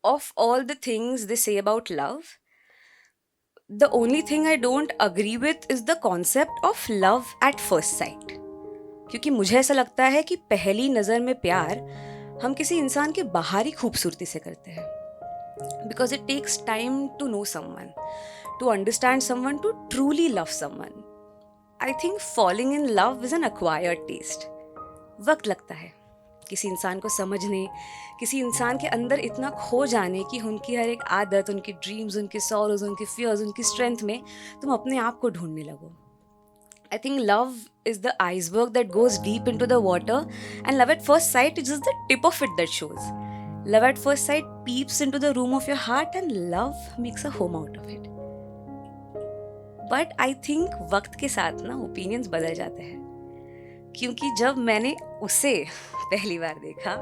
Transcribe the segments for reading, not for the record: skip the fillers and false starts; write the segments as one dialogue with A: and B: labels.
A: of all the things they say about love, the only thing I don't agree with is the concept of love at first sight. क्योंकि मुझे ऐसा लगता है कि पहली नज़र में प्यार हम किसी इंसान के बाहरी खूबसूरती से करते हैं. Because it takes time to know someone, to understand someone, to truly love someone. I think falling in love is an acquired taste. वक्त लगता है किसी इंसान को समझने, किसी इंसान के अंदर इतना खो जाने कि उनकी हर एक आदत, उनकी ड्रीम्स, उनके सॉरोज, उनके फियर्स, उनकी स्ट्रेंथ में तुम अपने आप को ढूंढने लगो. I think love is the iceberg that goes deep into the water, and love at first sight is just the tip of it that shows. Love at first sight peeps into the room of your heart, and love makes a home out of it. But I think वक्त के साथ ना opinions बदल जाते हैं. क्योंकि जब मैंने उसे पहली बार देखा,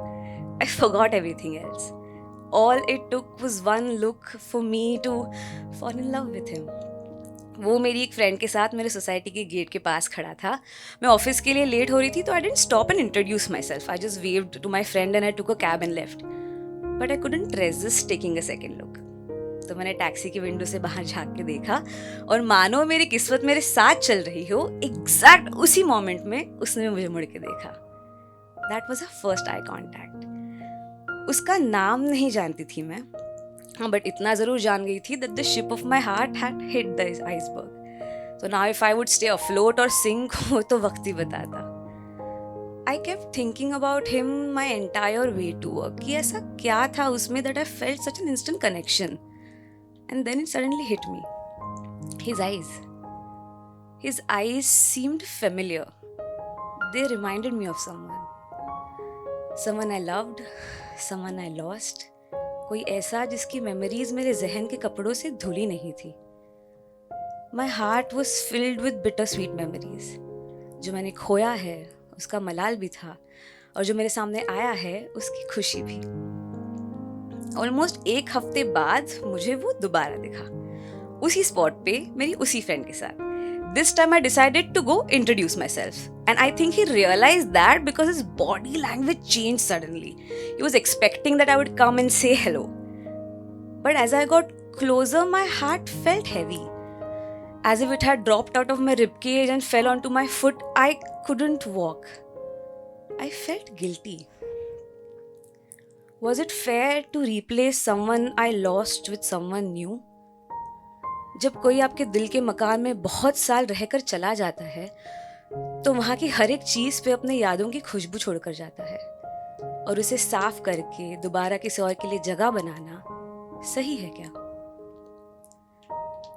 A: I forgot everything else. All it took was one look for me to fall in love with him. वो मेरी एक फ्रेंड के साथ मेरे सोसाइटी के गेट के पास खड़ा था. मैं ऑफिस के लिए लेट हो रही थी, तो I didn't stop and introduce myself. I just waved to my friend and I took a cab and left. But I couldn't resist taking a second look. तो मैंने टैक्सी की window से बाहर झांक के देखा, और मानो मेरी किस्मत मेरे साथ चल रही हो, एग्जैक्ट उसी मोमेंट में उसने मुझे मुड़ के देखा. That was a first eye contact. उसका नाम नहीं जानती थी मैं, हाँ, बट इतना ज़रूर जान गई थी that the ship of my heart had hit the iceberg. So now if I would stay afloat or sink, वो तो वक्त ही बताता. I kept thinking about him my entire way to work. कि ऐसा क्या था उसमें that I felt such an instant connection. And then it suddenly hit me. His eyes. His eyes seemed familiar. They reminded me of someone. Someone I loved, someone I lost. कोई ऐसा जिसकी memories मेरे जहन के कपड़ों से धुली नहीं थी. My heart was filled with bitter sweet memories. जो मैंने खोया है उसका मलाल भी था, और जो मेरे सामने आया है उसकी खुशी भी. ऑलमोस्ट एक हफ्ते बाद मुझे वो दोबारा दिखा, उसी स्पॉट पे मेरी उसी फ्रेंड के साथ. This time I decided to go introduce myself. And I think he realized that because his body language changed suddenly. He was expecting that I would come and say hello. But as I got closer, my heart felt heavy. As if it had dropped out of my ribcage and fell onto my foot. I couldn't walk. I felt guilty. Was it fair to replace someone I lost with someone new? जब कोई आपके दिल के मकान में बहुत साल रहकर चला जाता है, तो वहाँ की हर एक चीज़ पे अपने यादों की खुशबू छोड़कर जाता है, और उसे साफ करके दोबारा किसी और के लिए जगह बनाना सही है क्या?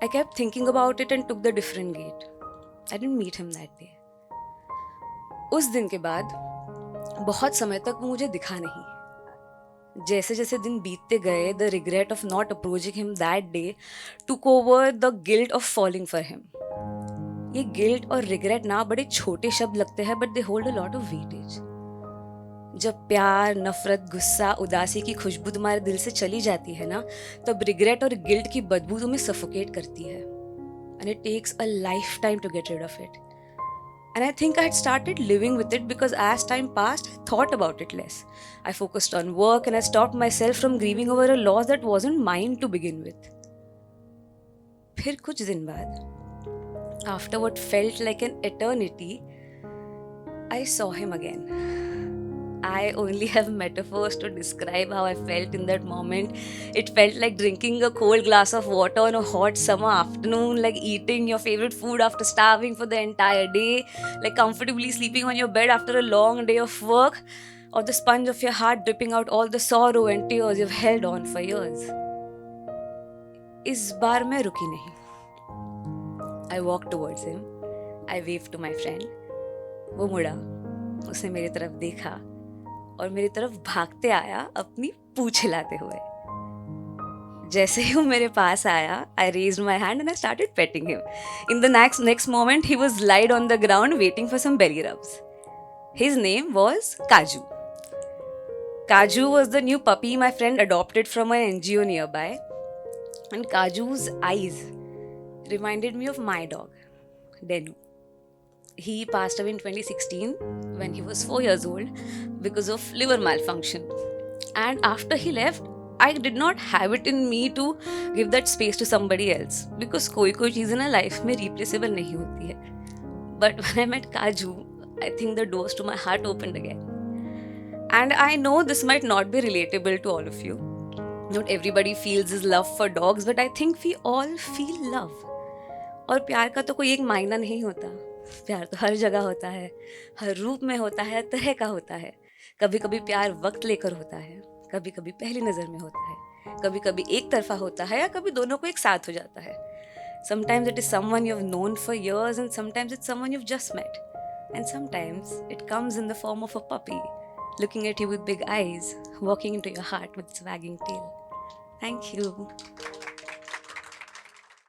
A: I kept thinking about it and took the different gate. I didn't meet him that day. उस दिन के बाद बहुत समय तक वो मुझे दिखा नहीं. जैसे जैसे दिन बीतते गए, the regret of not approaching him that day took over the guilt of falling for him. ये गिल्ट और रिग्रेट ना बड़े छोटे शब्द लगते हैं, but they hold a lot of weightage. जब प्यार, नफरत, गुस्सा, उदासी की खुशबू तुम्हारे दिल से चली जाती है ना, तब रिग्रेट और गिल्ट की बदबू तुम्हें सफोकेट करती है. And it takes a lifetime to get rid of it. And I think I had started living with it because as time passed, I thought about it less. I focused on work and I stopped myself from grieving over a loss that wasn't mine to begin with. फिर कुछ दिन बाद, after what felt like an eternity, I saw him again. I only have metaphors to describe how I felt in that moment. It felt like drinking a cold glass of water on a hot summer afternoon, like eating your favorite food after starving for the entire day, like comfortably sleeping on your bed after a long day of work, or the sponge of your heart dripping out all the sorrow and tears you've held on for years. इस बार मैं रुकी नहीं. I walked towards him. I waved to my friend. वो मुड़ा, उसने मेरी तरफ देखा और मेरी तरफ भागते आया अपनी पूंछ हिलाते हुए. जैसे ही वो मेरे पास आया, I raised my hand and I started petting him. In the next moment, he was lied on the ground waiting for some belly rubs. His name was Kaju. Kaju was the new puppy my friend adopted from an NGO nearby. And Kaju's eyes reminded me of my dog, Denu. He passed away in 2016 when he was 4 years old because of liver malfunction. And after he left, I did not have it in me to give that space to somebody else, because कोई चीज़ें ना life में replaceable नहीं होती है. But when I met Kaju, I think the doors to my heart opened again. And I know this might not be relatable to all of you. Not everybody feels this love for dogs, but I think we all feel love. और प्यार का तो कोई एक मायना नहीं होता. प्यार तो हर जगह होता है, हर रूप में होता है, हर तरह का होता है. कभी कभी प्यार वक्त लेकर होता है, कभी कभी पहली नज़र में होता है, कभी कभी एक तरफा होता है, या कभी दोनों को एक साथ हो जाता है. Sometimes it is someone you've known for years, and sometimes it's someone you've just met. And sometimes it comes in the form of a puppy, looking at you with big eyes, walking into your heart with its wagging tail. Thank you.